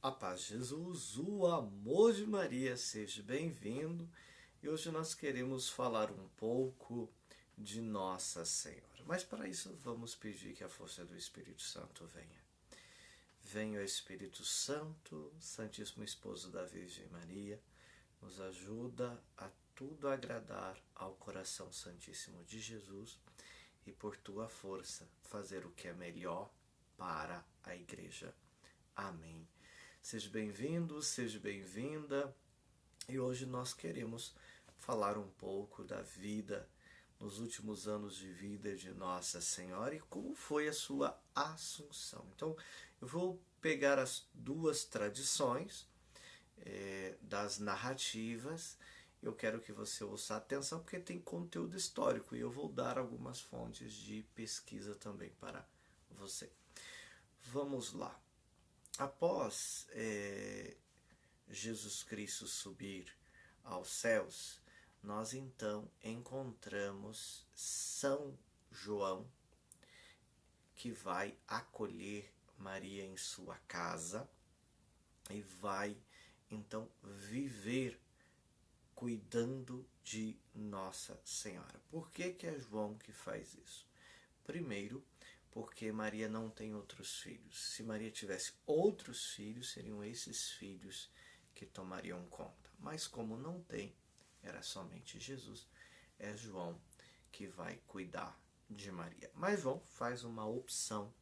A paz de Jesus, o amor de Maria, seja bem-vindo. E hoje nós queremos falar um pouco de Nossa Senhora. Mas para isso vamos pedir que a força do Espírito Santo venha. Venha o Espírito Santo, Santíssimo Esposo da Virgem Maria, nos ajuda a tudo agradar ao coração santíssimo de Jesus e por tua força fazer o que é melhor para a Igreja. Amém. Seja bem-vindo, seja bem-vinda. E hoje nós queremos falar um pouco da vida, nos últimos anos de vida de Nossa Senhora e como foi a sua Assunção. Então, eu vou pegar as duas tradições das narrativas. Eu quero que você ouça atenção porque tem conteúdo histórico e eu vou dar algumas fontes de pesquisa também para você. Vamos lá. Após Jesus Cristo subir aos céus, nós então encontramos São João, que vai acolher Maria em sua casa e vai então viver cuidando de Nossa Senhora. Por que é João que faz isso? Primeiro, porque Maria não tem outros filhos. Se Maria tivesse outros filhos, seriam esses filhos que tomariam conta. Mas como não tem, era somente Jesus, é João que vai cuidar de Maria. Mas João faz uma opção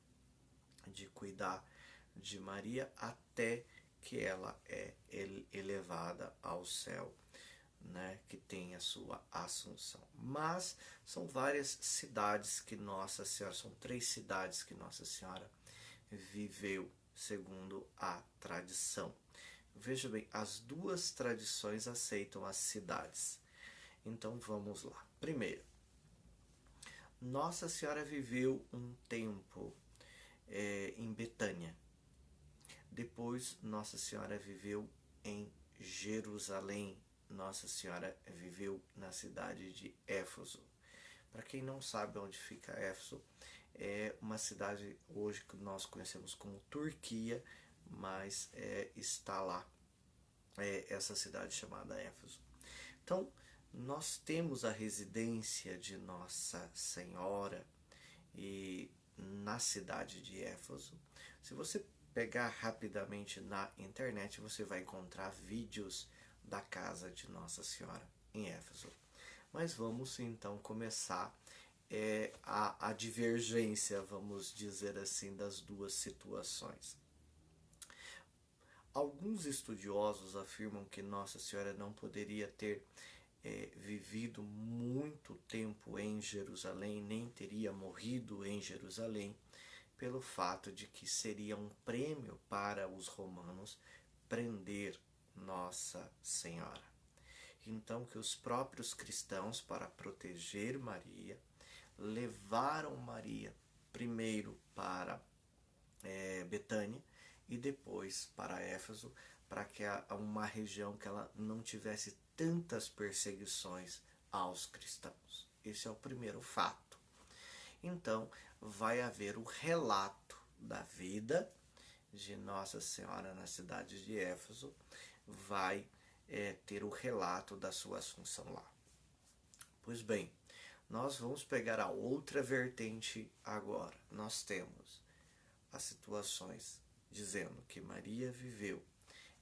de cuidar de Maria até que ela é elevada ao céu, né, que tem a sua Assunção. Mas são várias cidades que Nossa Senhora, são 3 cidades que Nossa Senhora viveu, segundo a tradição. Veja bem, as duas tradições aceitam as cidades. Então vamos lá. Primeiro, Nossa Senhora viveu um tempo em Betânia. Depois, Nossa Senhora viveu em Jerusalém. Nossa Senhora viveu na cidade de Éfeso. Para quem não sabe onde fica Éfeso, é uma cidade hoje que nós conhecemos como Turquia, mas está lá essa cidade chamada Éfeso. Então, nós temos a residência de Nossa Senhora e na cidade de Éfeso. Se você pegar rapidamente na internet, você vai encontrar vídeos da casa de Nossa Senhora em Éfeso. Mas vamos então começar a divergência, vamos dizer assim, das duas situações. Alguns estudiosos afirmam que Nossa Senhora não poderia ter vivido muito tempo em Jerusalém, nem teria morrido em Jerusalém, pelo fato de que seria um prêmio para os romanos prender Nossa Senhora. Então que os próprios cristãos, para proteger Maria, levaram Maria primeiro para Betânia e depois para Éfeso, para que uma região que ela não tivesse tantas perseguições aos cristãos. Esse é o primeiro fato. Então, vai haver o relato da vida de Nossa Senhora na cidade de Éfeso, vai ter o relato da sua Assunção lá. Pois bem, nós vamos pegar a outra vertente agora. Nós temos as situações dizendo que Maria viveu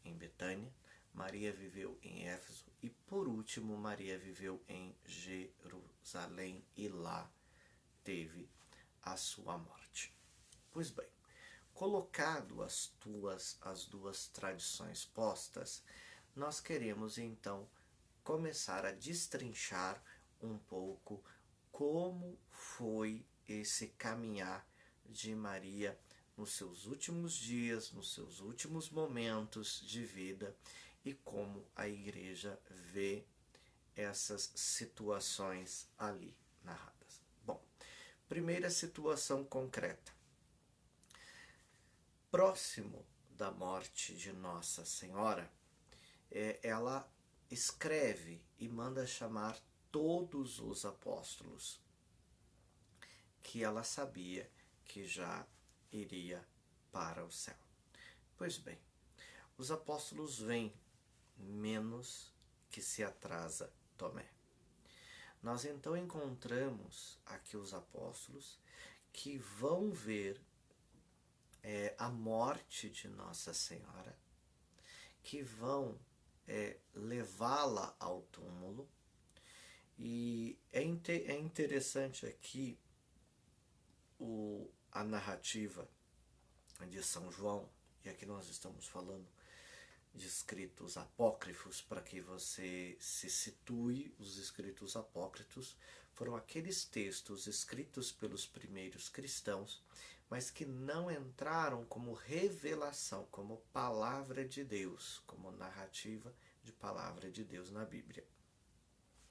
em Betânia, Maria viveu em Éfeso e, por último, Maria viveu em Jerusalém e lá teve a sua morte. Pois bem, colocado as duas tradições postas, nós queremos então começar a destrinchar um pouco como foi esse caminhar de Maria nos seus últimos dias, nos seus últimos momentos de vida e como a Igreja vê essas situações ali narradas. Bom, primeira situação concreta. Próximo da morte de Nossa Senhora, ela escreve e manda chamar todos os apóstolos que ela sabia que já iria para o céu. Pois bem, os apóstolos veem, menos que se atrasa Tomé. Nós então encontramos aqui os apóstolos que vão ver a morte de Nossa Senhora, que vão levá-la ao túmulo. E é interessante aqui a narrativa de São João, e aqui nós estamos falando de escritos apócrifos, para que você se situe. Os escritos apócrifos foram aqueles textos escritos pelos primeiros cristãos, mas que não entraram como revelação, como palavra de Deus, como narrativa de palavra de Deus na Bíblia.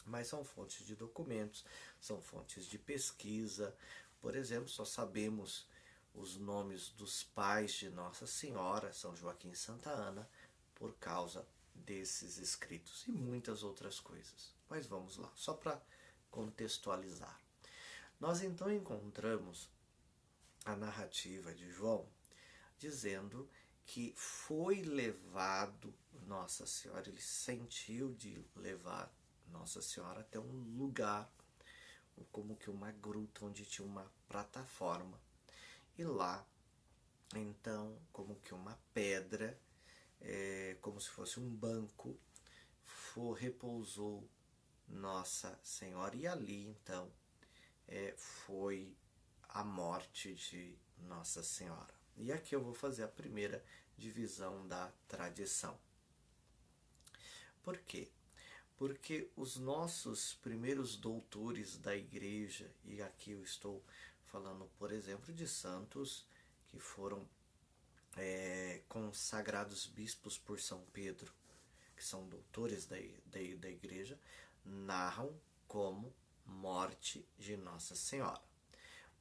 Mas são fontes de documentos, são fontes de pesquisa. Por exemplo, só sabemos os nomes dos pais de Nossa Senhora, São Joaquim e Santa Ana, por causa desses escritos e muitas outras coisas. Mas vamos lá, só para contextualizar. Nós então encontramos a narrativa de João dizendo que foi levado Nossa Senhora, ele sentiu de levar Nossa Senhora até um lugar, como que uma gruta onde tinha uma plataforma, e lá então como que uma pedra, como se fosse um banco, repousou Nossa Senhora, e ali então foi a morte de Nossa Senhora. E aqui eu vou fazer a primeira divisão da tradição. Por quê? Porque os nossos primeiros doutores da igreja, e aqui eu estou falando, por exemplo, de santos que foram consagrados bispos por São Pedro, que são doutores da igreja, narram como morte de Nossa Senhora.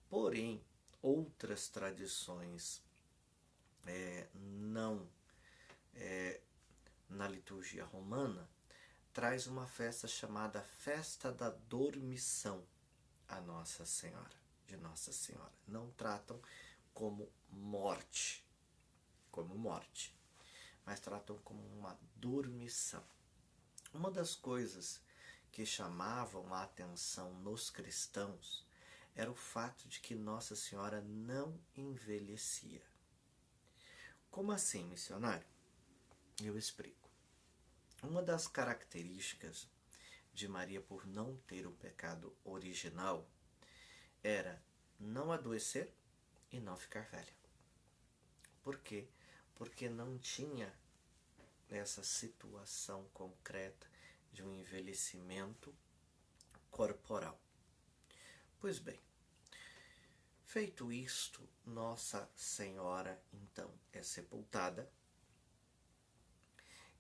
Porém, outras tradições não na liturgia romana traz uma festa chamada Festa da Dormição a Nossa Senhora, de Nossa Senhora. Não tratam como morte, mas tratam como uma dormição. Uma das coisas que chamavam a atenção nos cristãos era o fato de que Nossa Senhora não envelhecia. Como assim, missionário? Eu explico. Uma das características de Maria por não ter o pecado original era não adoecer e não ficar velha. Por quê? Porque não tinha essa situação concreta de um envelhecimento corporal. Pois bem, feito isto, Nossa Senhora então é sepultada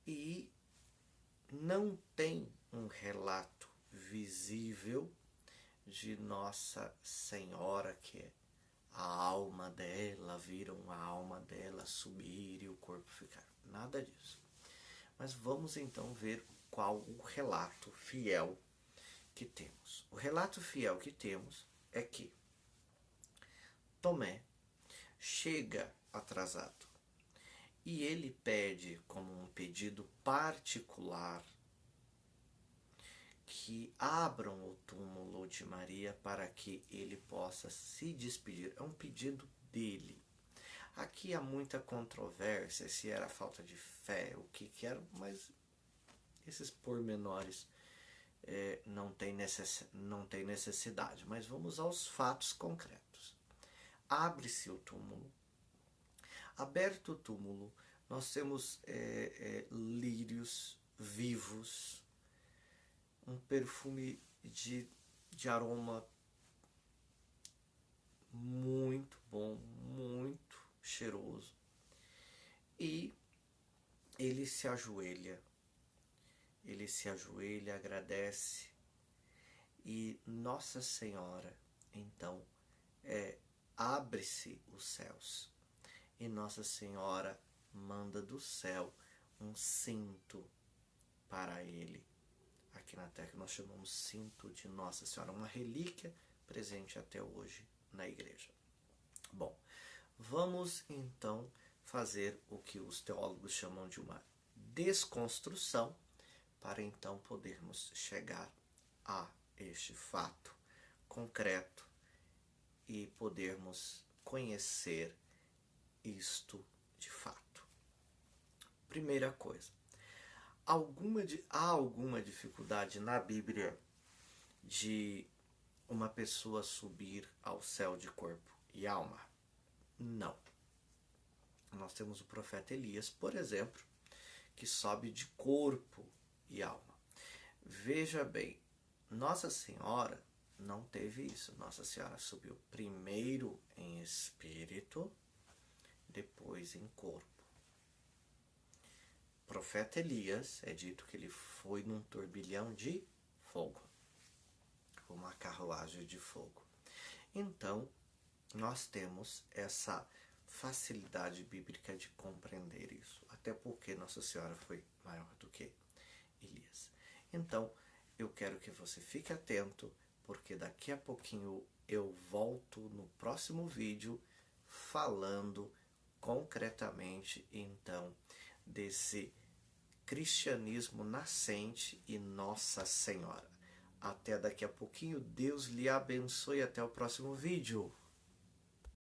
e não tem um relato visível de Nossa Senhora, que é a alma dela, viram a alma dela subir e o corpo ficar. Nada disso. Mas vamos então ver qual o relato fiel que temos. O relato fiel que temos é que Tomé chega atrasado e ele pede, como um pedido particular, que abram o túmulo de Maria para que ele possa se despedir. É um pedido dele. Aqui há muita controvérsia se era falta de fé, o que era, mas esses pormenores não tem necessidade. Mas vamos aos fatos concretos. Abre-se o túmulo. Aberto o túmulo, nós temos lírios vivos, um perfume de aroma muito bom, muito cheiroso. E ele se ajoelha, agradece, e Nossa Senhora, então, abre-se os céus, e Nossa Senhora manda do céu um cinto para ele. Aqui na Terra nós chamamos cinto de Nossa Senhora, uma relíquia presente até hoje na igreja. Bom, vamos então fazer o que os teólogos chamam de uma desconstrução, para então podermos chegar a este fato concreto e podermos conhecer isto de fato. Primeira coisa, há alguma dificuldade na Bíblia de uma pessoa subir ao céu de corpo e alma? Não. Nós temos o profeta Elias, por exemplo, que sobe de corpo e alma. Veja bem, Nossa Senhora não teve isso. Nossa Senhora subiu primeiro em espírito, depois em corpo. O profeta Elias, é dito que ele foi num turbilhão de fogo, uma carruagem de fogo. Então, nós temos essa facilidade bíblica de compreender isso, até porque Nossa Senhora foi maior do que Elias. Então, eu quero que você fique atento, porque daqui a pouquinho eu volto no próximo vídeo falando concretamente, então, desse cristianismo nascente e Nossa Senhora. Até daqui a pouquinho, Deus lhe abençoe, até o próximo vídeo.